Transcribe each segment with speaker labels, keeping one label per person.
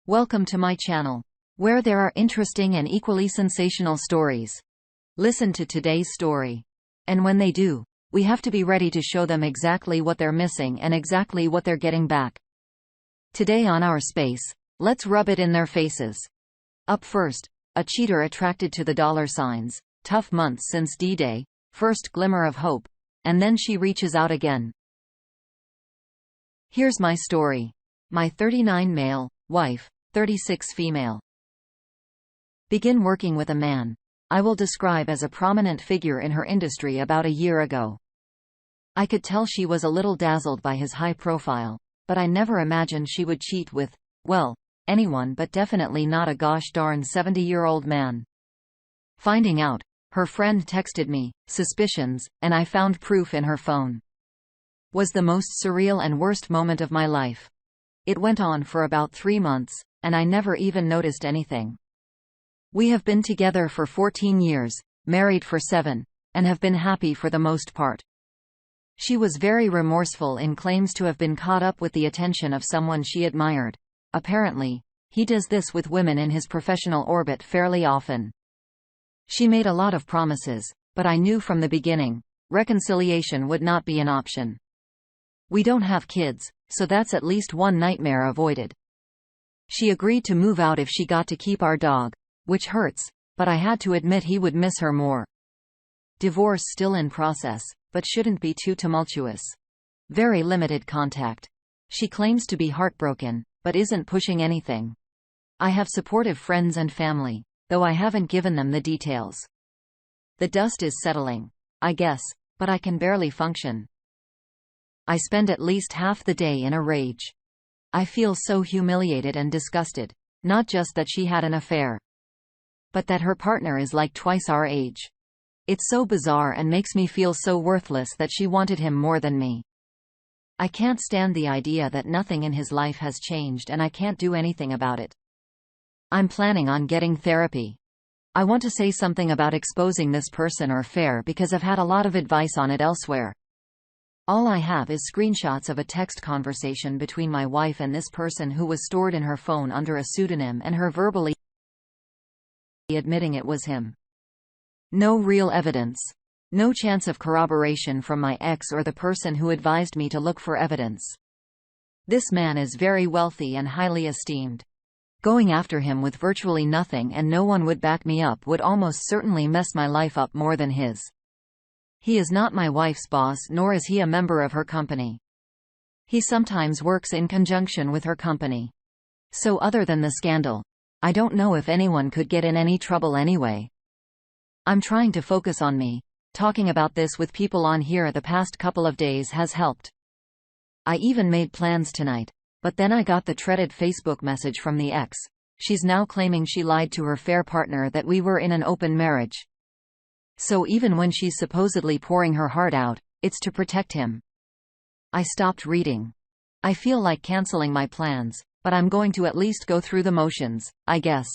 Speaker 1: Welcome to my channel, where there are interesting and equally sensational stories. Listen to today's story. And when they do, we have to be ready to show them exactly what they're missing and exactly what they're getting back. Today on our space, let's rub it in their faces. Up first, a cheater attracted to the dollar signs, tough months since D-Day, first glimmer of hope, and then she reaches out again. Here's my story. My 39 male, wife, 36 female. Begin working with a man I will describe as a prominent figure in her industry about a year ago. I could tell she was a little dazzled by his high profile, but I never imagined she would cheat with, well, anyone, but definitely not a gosh darn 70-year-old man. Finding out, her friend texted me, suspicions, and I found proof in her phone. Was the most surreal and worst moment of my life. It went on for about 3 months, and I never even noticed anything. We have been together for 14 years, married for 7, and have been happy for the most part. She was very remorseful in claims to have been caught up with the attention of someone she admired. Apparently, he does this with women in his professional orbit fairly often. She made a lot of promises, but I knew from the beginning, reconciliation would not be an option. We don't have kids, so that's at least one nightmare avoided. She agreed to move out if she got to keep our dog, which hurts, but I had to admit he would miss her more. Divorce still in process, but shouldn't be too tumultuous. Very limited contact. She claims to be heartbroken, but isn't pushing anything. I have supportive friends and family, though I haven't given them the details. The dust is settling, I guess, but I can barely function. I spend at least half the day in a rage. I feel so humiliated and disgusted, not just that she had an affair, but that her partner is like twice our age. It's so bizarre and makes me feel so worthless that she wanted him more than me. I can't stand the idea that nothing in his life has changed and I can't do anything about it. I'm planning on getting therapy. I want to say something about exposing this person or affair because I've had a lot of advice on it elsewhere. All I have is screenshots of a text conversation between my wife and this person who was stored in her phone under a pseudonym and her verbally admitting it was him. No real evidence. No chance of corroboration from my ex or the person who advised me to look for evidence. This man is very wealthy and highly esteemed. Going after him with virtually nothing and no one would back me up would almost certainly mess my life up more than his. He is not my wife's boss, nor is he a member of her company. He sometimes works in conjunction with her company. So other than the scandal, I don't know if anyone could get in any trouble anyway. I'm trying to focus on me. Talking about this with people on here the past couple of days has helped. I even made plans tonight, but then I got the dreaded Facebook message from the ex. She's now claiming she lied to her fair partner that we were in an open marriage. So even when she's supposedly pouring her heart out, it's to protect him. I stopped reading. I feel like canceling my plans, but I'm going to at least go through the motions, I guess.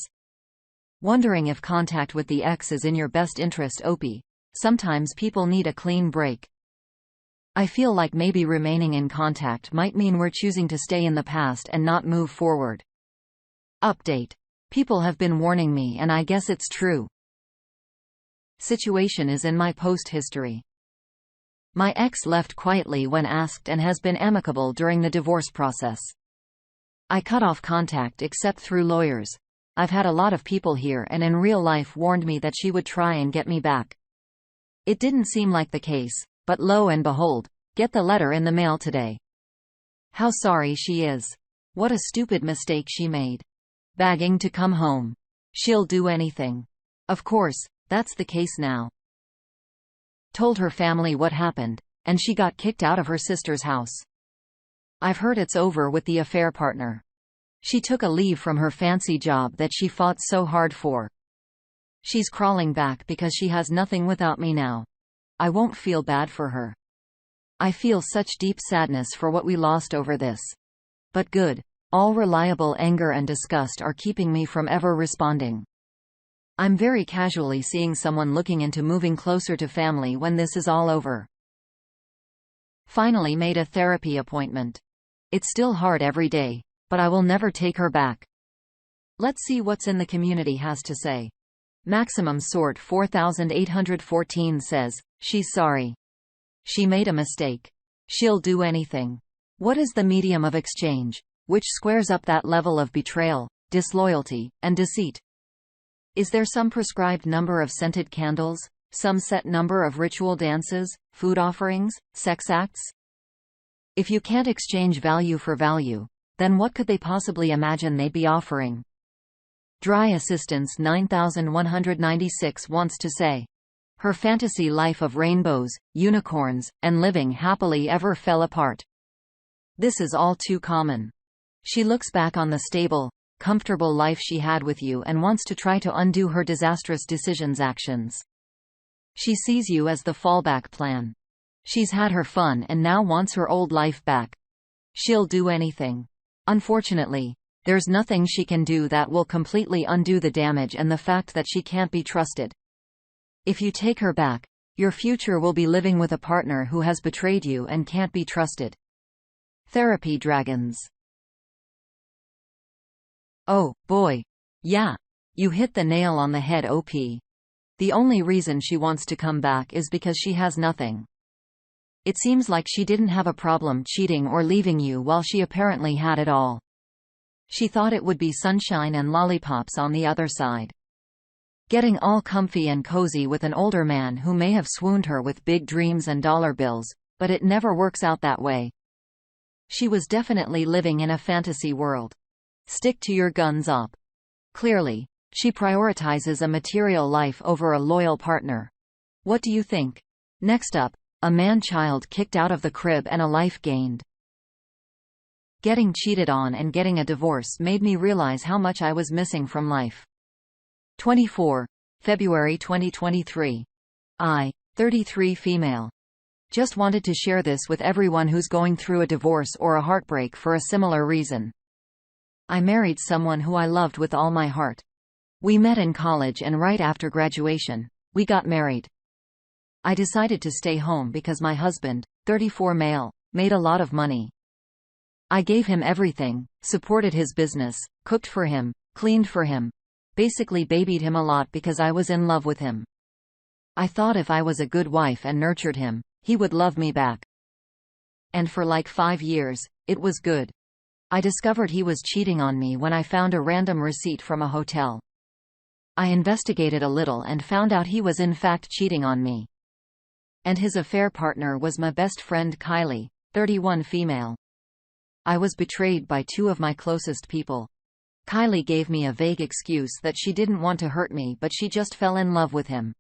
Speaker 1: Wondering if contact with the ex is in your best interest, OP. Sometimes people need a clean break. I feel like maybe remaining in contact might mean we're choosing to stay in the past and not move forward. Update. People have been warning me and I guess it's true. Situation is in my post history. My ex left quietly when asked and has been amicable during the divorce process. I cut off contact except through lawyers. I've had a lot of people here and in real life warned me that she would try and get me back. It didn't seem like the case, but lo and behold, get the letter in the mail today. How sorry she is. What a stupid mistake she made. Begging to come home. She'll do anything. Of course, that's the case now. Told her family what happened, and she got kicked out of her sister's house. I've heard it's over with the affair partner. She took a leave from her fancy job that she fought so hard for. She's crawling back because she has nothing without me now. I won't feel bad for her. I feel such deep sadness for what we lost over this. But good, all reliable anger and disgust are keeping me from ever responding. I'm very casually seeing someone looking into moving closer to family when this is all over. Finally made a therapy appointment. It's still hard every day, but I will never take her back. Let's see what's in the community has to say. Maximum sort 4814 says, she's sorry. She made a mistake. She'll do anything. What is the medium of exchange, which squares up that level of betrayal, disloyalty, and deceit? Is there some prescribed number of scented candles, some set number of ritual dances, food offerings, sex acts? If you can't exchange value for value, then what could they possibly imagine they'd be offering? Dry Assistance 9196 wants to say, her fantasy life of rainbows, unicorns, and living happily ever fell apart. This is all too common. She looks back on the stable, comfortable life she had with you and wants to try to undo her disastrous decisions actions. She sees you as the fallback plan. She's had her fun and now wants her old life back. She'll do anything. Unfortunately, there's nothing she can do that will completely undo the damage and the fact that she can't be trusted. If you take her back, your future will be living with a partner who has betrayed you and can't be trusted. Therapy Dragons. Oh, boy. Yeah. You hit the nail on the head, OP. The only reason she wants to come back is because she has nothing. It seems like she didn't have a problem cheating or leaving you while she apparently had it all. She thought it would be sunshine and lollipops on the other side. Getting all comfy and cozy with an older man who may have swooned her with big dreams and dollar bills, but it never works out that way. She was definitely living in a fantasy world. Stick to your guns, op. Clearly, she prioritizes a material life over a loyal partner. What do you think? Next up, a man-child kicked out of the crib and a life gained. Getting cheated on and getting a divorce made me realize how much I was missing from life. 24. February 2023. I, 33 female. Just wanted to share this with everyone who's going through a divorce or a heartbreak for a similar reason. I married someone who I loved with all my heart. We met in college and right after graduation, we got married. I decided to stay home because my husband, 34 male, made a lot of money. I gave him everything, supported his business, cooked for him, cleaned for him, basically babied him a lot because I was in love with him. I thought if I was a good wife and nurtured him, he would love me back. And for like 5 years, it was good. I discovered he was cheating on me when I found a random receipt from a hotel. I investigated a little and found out he was in fact cheating on me. And his affair partner was my best friend Kylie, 31 female. I was betrayed by 2 of my closest people. Kylie gave me a vague excuse that she didn't want to hurt me but she just fell in love with him.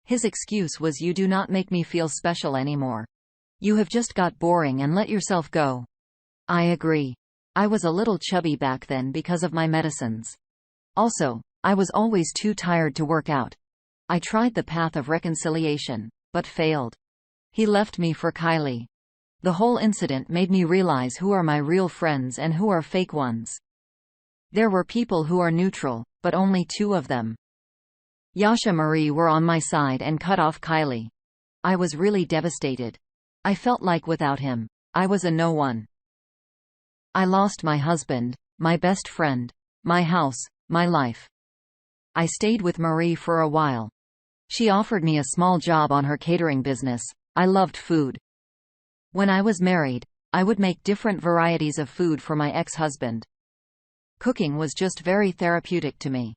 Speaker 1: His excuse was, "You do not make me feel special anymore. You have just got boring and let yourself go." I agree. I was a little chubby back then because of my medicines. Also, I was always too tired to work out. I tried the path of reconciliation, but failed. He left me for Kylie. The whole incident made me realize who are my real friends and who are fake ones. There were people who are neutral, but only 2 of them. Yasha Marie were on my side and cut off Kylie. I was really devastated. I felt like without him, I was a no one. I lost my husband, my best friend, my house, my life. I stayed with Marie for a while. She offered me a small job on her catering business. I loved food. When I was married, I would make different varieties of food for my ex-husband. Cooking was just very therapeutic to me.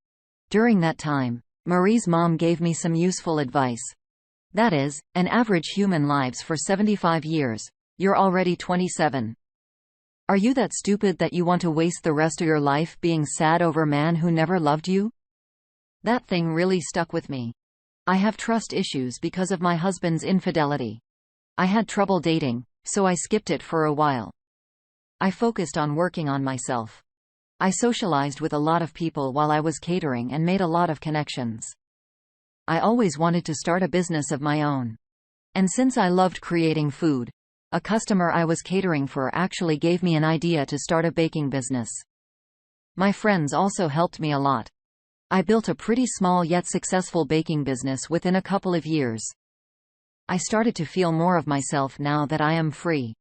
Speaker 1: During that time, Marie's mom gave me some useful advice. That is, an average human lives for 75 years. You're already 27. Are you that stupid that you want to waste the rest of your life being sad over a man who never loved you? That thing really stuck with me. I have trust issues because of my husband's infidelity. I had trouble dating, so I skipped it for a while. I focused on working on myself. I socialized with a lot of people while I was catering and made a lot of connections. I always wanted to start a business of my own. And since I loved creating food, a customer I was catering for actually gave me an idea to start a baking business. My friends also helped me a lot. I built a pretty small yet successful baking business within a couple of years. I started to feel more of myself now that I am free.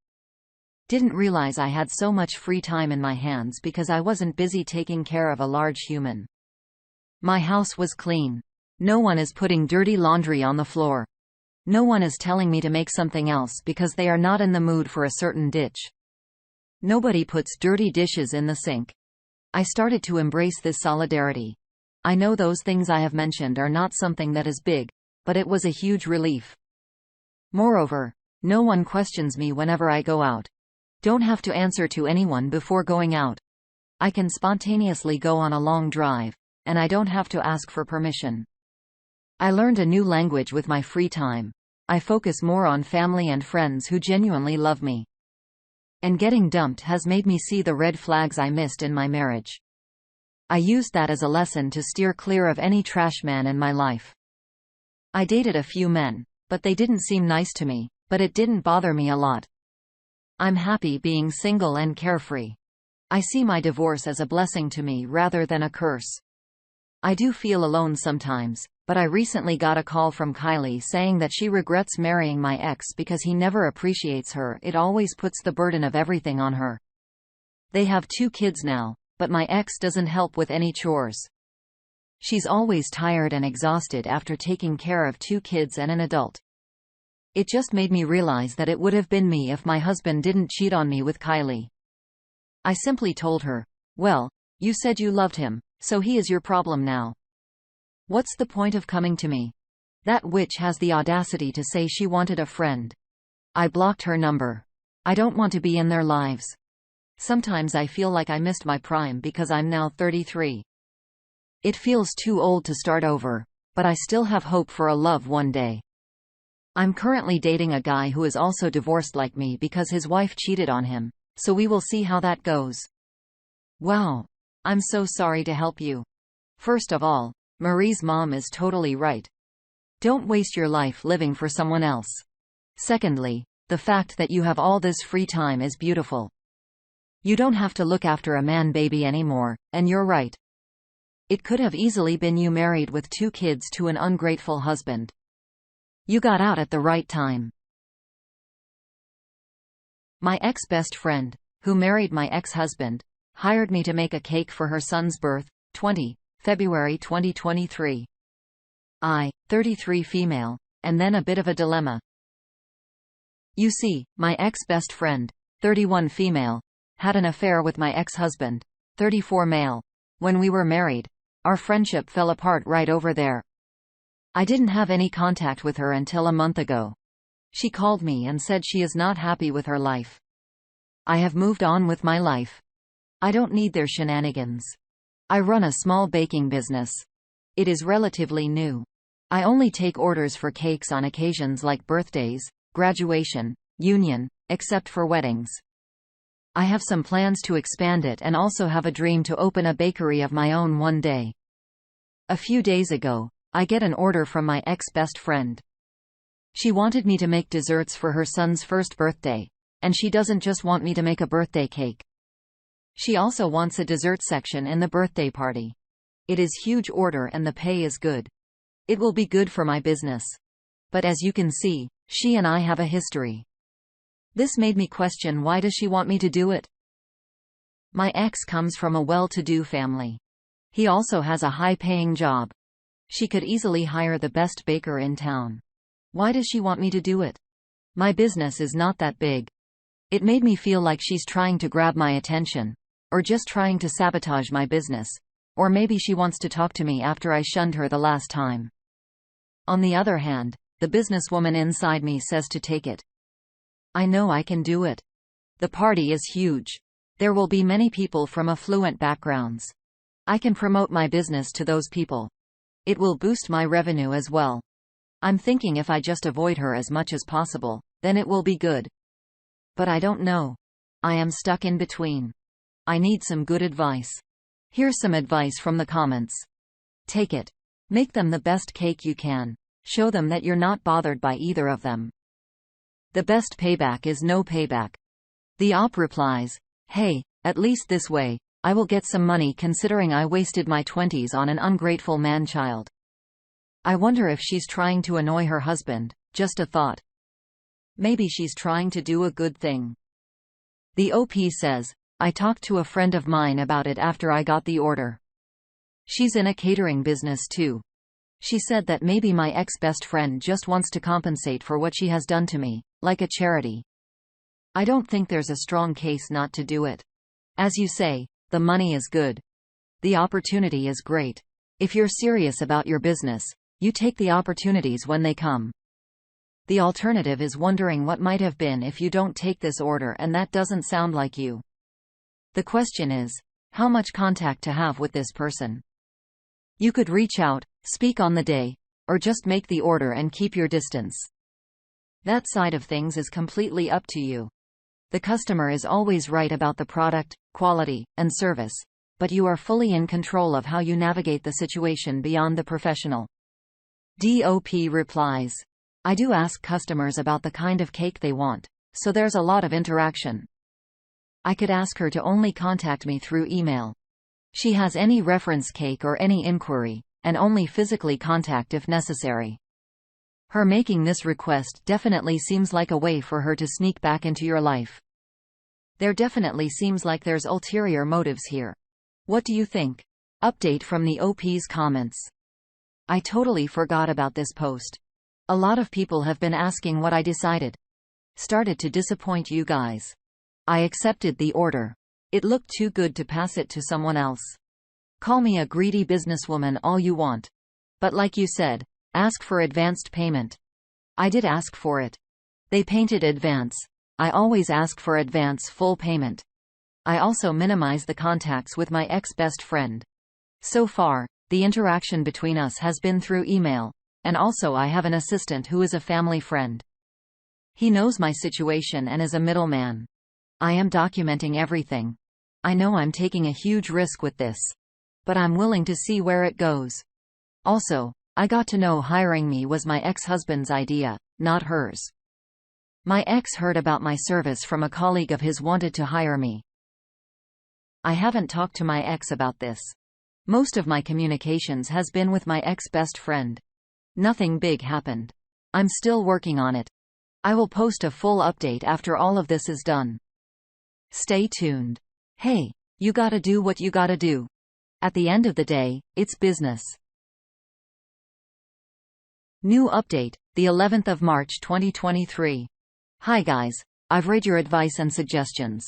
Speaker 1: Didn't realize I had so much free time in my hands because I wasn't busy taking care of a large human. My house was clean. No one is putting dirty laundry on the floor. No one is telling me to make something else because they are not in the mood for a certain dish. Nobody puts dirty dishes in the sink. I started to embrace this solidarity. I know those things I have mentioned are not something that is big, but it was a huge relief. Moreover, no one questions me whenever I go out. Don't have to answer to anyone before going out. I can spontaneously go on a long drive, and I don't have to ask for permission. I learned a new language with my free time. I focus more on family and friends who genuinely love me. And getting dumped has made me see the red flags I missed in my marriage. I used that as a lesson to steer clear of any trash man in my life. I dated a few men, but they didn't seem nice to me, but it didn't bother me a lot. I'm happy being single and carefree. I see my divorce as a blessing to me rather than a curse. I do feel alone sometimes, but I recently got a call from Kylie saying that she regrets marrying my ex because he never appreciates her. It always puts the burden of everything on her. They have 2 kids now, but my ex doesn't help with any chores. She's always tired and exhausted after taking care of 2 kids and an adult. It just made me realize that it would have been me if my husband didn't cheat on me with Kylie. I simply told her, "Well, you said you loved him, so he is your problem now. What's the point of coming to me?" That witch has the audacity to say she wanted a friend. I blocked her number. I don't want to be in their lives. Sometimes I feel like I missed my prime because I'm now 33. It feels too old to start over, but I still have hope for a love one day. I'm currently dating a guy who is also divorced like me because his wife cheated on him, so we will see how that goes. Wow. I'm so sorry to help you. First of all, Marie's mom is totally right. Don't waste your life living for someone else. Secondly, the fact that you have all this free time is beautiful. You don't have to look after a man baby anymore, and you're right. It could have easily been you married with 2 kids to an ungrateful husband. You got out at the right time. My ex-best friend, who married my ex-husband, hired me to make a cake for her son's birth, February 2023. I, 33 female, and then a bit of a dilemma. You see, my ex-best friend, 31 female, had an affair with my ex-husband, 34 male. When we were married, our friendship fell apart right over there. I didn't have any contact with her until a month ago. She called me and said she is not happy with her life. I have moved on with my life. I don't need their shenanigans. I run a small baking business. It is relatively new. I only take orders for cakes on occasions like birthdays, graduation, union, except for weddings. I have some plans to expand it and also have a dream to open a bakery of my own one day. A few days ago, I get an order from my ex-best friend. She wanted me to make desserts for her son's first birthday, and she doesn't just want me to make a birthday cake. She also wants a dessert section in the birthday party. It is huge order and the pay is good. It will be good for my business. But as you can see, she and I have a history. This made me question, why does she want me to do it? My ex comes from a well-to-do family. He also has a high-paying job. She could easily hire the best baker in town. Why does she want me to do it? My business is not that big. It made me feel like she's trying to grab my attention, or just trying to sabotage my business, or maybe she wants to talk to me after I shunned her the last time. On the other hand, the businesswoman inside me says to take it. I know I can do it. The party is huge. There will be many people from affluent backgrounds. I can promote my business to those people. It will boost my revenue as well. I'm thinking if I just avoid her as much as possible, then it will be good. But I don't know. I am stuck in between. I need some good advice. Here's some advice from the comments. Take it. Make them the best cake you can. Show them that you're not bothered by either of them. The best payback is no payback. The op replies, hey, at least this way, I will get some money considering I wasted my 20s on an ungrateful man-child. I wonder if she's trying to annoy her husband, just a thought. Maybe she's trying to do a good thing. The OP says, I talked to a friend of mine about it after I got the order. She's in a catering business too. She said that maybe my ex-best friend just wants to compensate for what she has done to me, like a charity. I don't think there's a strong case not to do it. As you say, the money is good. The opportunity is great. If you're serious about your business, you take the opportunities when they come. The alternative is wondering what might have been if you don't take this order, and that doesn't sound like you. The question is, how much contact to have with this person? You could reach out, speak on the day, or just make the order and keep your distance. That side of things is completely up to you. The customer is always right about the product, quality, and service, but you are fully in control of how you navigate the situation beyond the professional. DOP replies, I do ask customers about the kind of cake they want, so there's a lot of interaction. I could ask her to only contact me through email. She has any reference cake or any inquiry, and only physically contact if necessary. Her making this request definitely seems like a way for her to sneak back into your life. There definitely seems like there's ulterior motives here. What do you think? Update from the OP's comments. I totally forgot about this post. A lot of people have been asking what I decided. Started to disappoint you guys. I accepted the order. It looked too good to pass it to someone else. Call me a greedy businesswoman all you want. But like you said, ask for advanced payment. I did ask for it. They painted advance. I always ask for advance full payment. I also minimize the contacts with my ex-best friend. So far, the interaction between us has been through email, and also I have an assistant who is a family friend. He knows my situation and is a middleman. I am documenting everything. I know I'm taking a huge risk with this, but I'm willing to see where it goes. Also, I got to know hiring me was my ex-husband's idea, not hers. My ex heard about my service from a colleague of his wanted to hire me. I haven't talked to my ex about this. Most of my communications has been with my ex-best friend. Nothing big happened. I'm still working on it. I will post a full update after all of this is done. Stay tuned. Hey, you gotta do what you gotta do. At the end of the day, it's business. New update, the 11th of March 2023. Hi guys, I've read your advice and suggestions.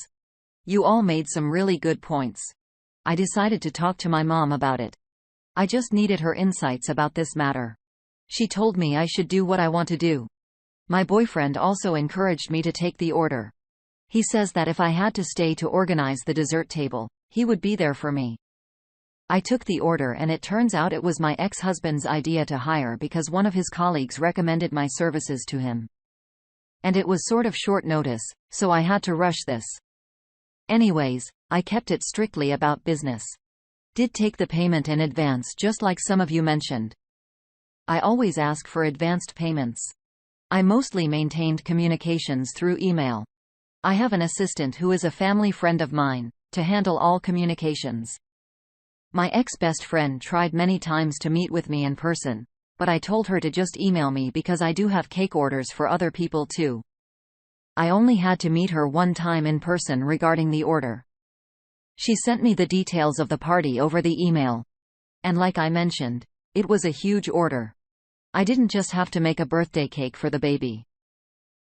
Speaker 1: You all made some really good points. I decided to talk to my mom about it. I just needed her insights about this matter. She told me I should do what I want to do. My boyfriend also encouraged me to take the order. He says that if I had to stay to organize the dessert table, he would be there for me. I took the order and it turns out it was my ex-husband's idea to hire because one of his colleagues recommended my services to him. And it was sort of short notice, so I had to rush this. Anyways, I kept it strictly about business. Did take the payment in advance just like some of you mentioned. I always ask for advanced payments. I mostly maintained communications through email. I have an assistant who is a family friend of mine, to handle all communications. My ex-best friend tried many times to meet with me in person, but I told her to just email me because I do have cake orders for other people too. I only had to meet her one time in person regarding the order. She sent me the details of the party over the email. And like I mentioned, it was a huge order. I didn't just have to make a birthday cake for the baby.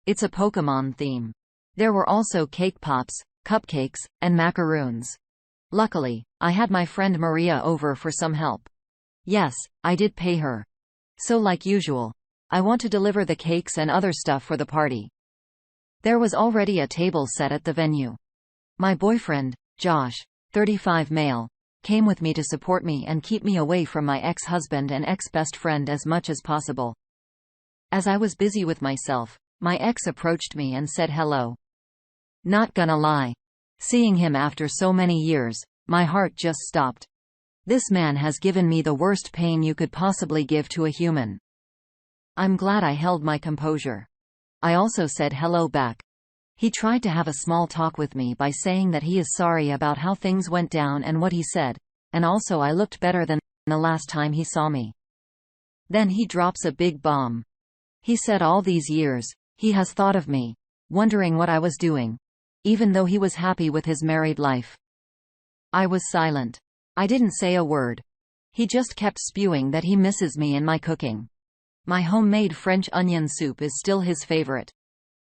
Speaker 1: It's a Pokémon theme. There were also cake pops, cupcakes, and macaroons. Luckily, I had my friend Maria over for some help. Yes, I did pay her. So like usual, I want to deliver the cakes and other stuff for the party. There was already a table set at the venue. My boyfriend, Josh, 35 male, came with me to support me and keep me away from my ex-husband and ex-best friend as much as possible. As I was busy with myself, my ex approached me and said hello. Not gonna lie. Seeing him after so many years, my heart just stopped. This man has given me the worst pain you could possibly give to a human. I'm glad I held my composure. I also said hello back. He tried to have a small talk with me by saying that he is sorry about how things went down and what he said, and also I looked better than the last time he saw me. Then he drops a big bomb. He said all these years, he has thought of me, wondering what I was doing. even though he was happy with his married life. I was silent. I didn't say a word. He just kept spewing that he misses me and my cooking. My homemade French onion soup is still his favorite.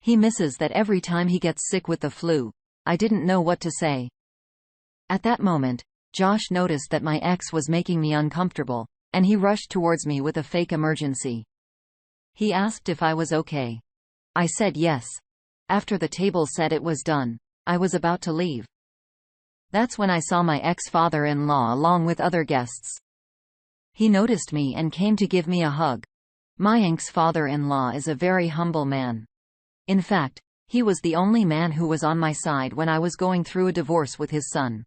Speaker 1: He misses that every time he gets sick with the flu. I didn't know what to say. At that moment, Josh noticed that my ex was making me uncomfortable, and he rushed towards me with a fake emergency. He asked if I was okay. I said yes. After the table said it was done, I was about to leave. That's when I saw my ex-father-in-law along with other guests. He noticed me and came to give me a hug. My ex-father-in-law is a very humble man. In fact, he was the only man who was on my side when I was going through a divorce with his son.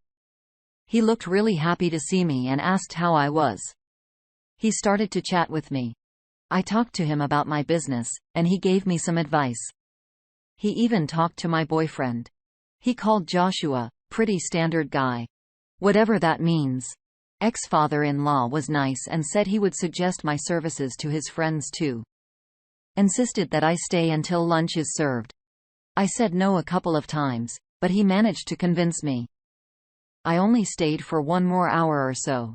Speaker 1: He looked really happy to see me and asked how I was. He started to chat with me. I talked to him about my business, and he gave me some advice. He even talked to my boyfriend. He called Joshua, pretty standard guy. Whatever that means. Ex-father-in-law was nice and said he would suggest my services to his friends too. Insisted that I stay until lunch is served. I said no a couple of times, but he managed to convince me. I only stayed for 1 more hour or so.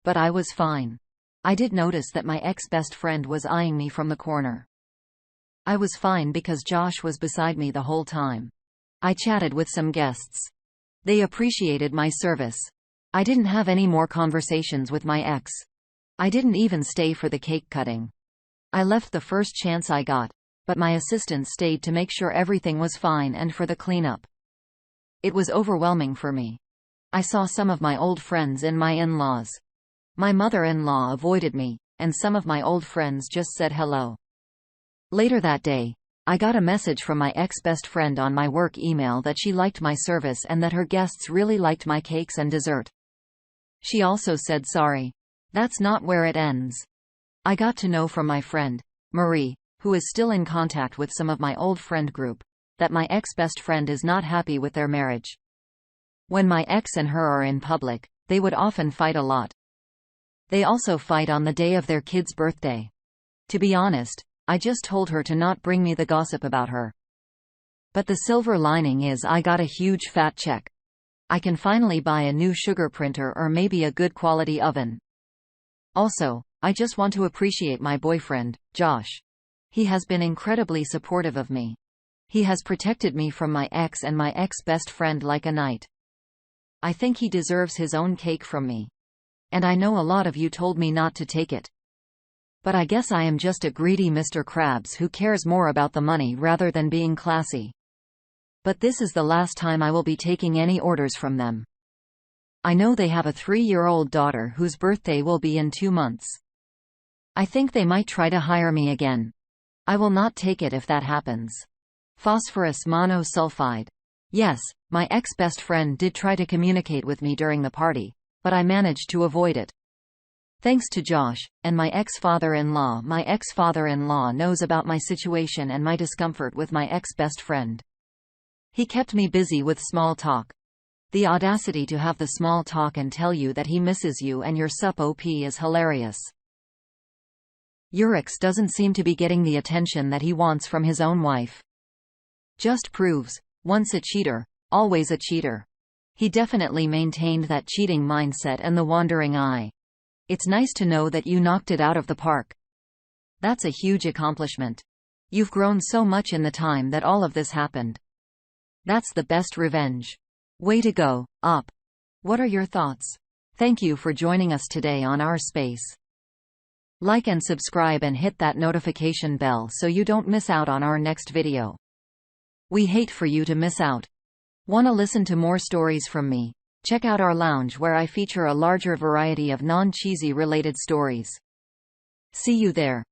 Speaker 1: But I was fine. I did notice that my ex-best friend was eyeing me from the corner. I was fine because Josh was beside me the whole time. I chatted with some guests. They appreciated my service. I didn't have any more conversations with my ex. I didn't even stay for the cake cutting. I left the first chance I got, but my assistant stayed to make sure everything was fine and for the cleanup. It was overwhelming for me. I saw some of my old friends and my in-laws. My mother-in-law avoided me, and some of my old friends just said hello. Later that day, I got a message from my ex-best friend on my work email that she liked my service and that her guests really liked my cakes and dessert. She also said sorry. That's not where it ends. I got to know from my friend, Marie, who is still in contact with some of my old friend group, that my ex-best friend is not happy with their marriage. When my ex and her are in public, they would often fight a lot. They also fight on the day of their kid's birthday. To be honest, I just told her to not bring me the gossip about her. But the silver lining is I got a huge fat check. I can finally buy a new sugar printer or maybe a good quality oven. Also, I just want to appreciate my boyfriend, Josh. He has been incredibly supportive of me. He has protected me from my ex and my ex-best friend like a knight. I think he deserves his own cake from me. And I know a lot of you told me not to take it. But I guess I am just a greedy Mr. Krabs who cares more about the money rather than being classy. But this is the last time I will be taking any orders from them. I know they have a 3-year-old daughter whose birthday will be in 2 months. I think they might try to hire me again. I will not take it if that happens. Phosphorus monosulfide. Yes, my ex-best friend did try to communicate with me during the party, but I managed to avoid it. Thanks to Josh, and my ex-father-in-law. My ex-father-in-law knows about my situation and my discomfort with my ex-best friend. He kept me busy with small talk. The audacity to have the small talk and tell you that he misses you and your sup op is hilarious. Your ex doesn't seem to be getting the attention that he wants from his own wife. Just proves, once a cheater, always a cheater. He definitely maintained that cheating mindset and the wandering eye. It's nice to know that you knocked it out of the park. That's a huge accomplishment. You've grown so much in the time that all of this happened. That's the best revenge. Way to go, Op. What are your thoughts? Thank you for joining us today on our space. Like and subscribe and hit that notification bell so you don't miss out on our next video. We hate for you to miss out. Wanna listen to more stories from me? Check out our lounge where I feature a larger variety of non-cheesy related stories. See you there.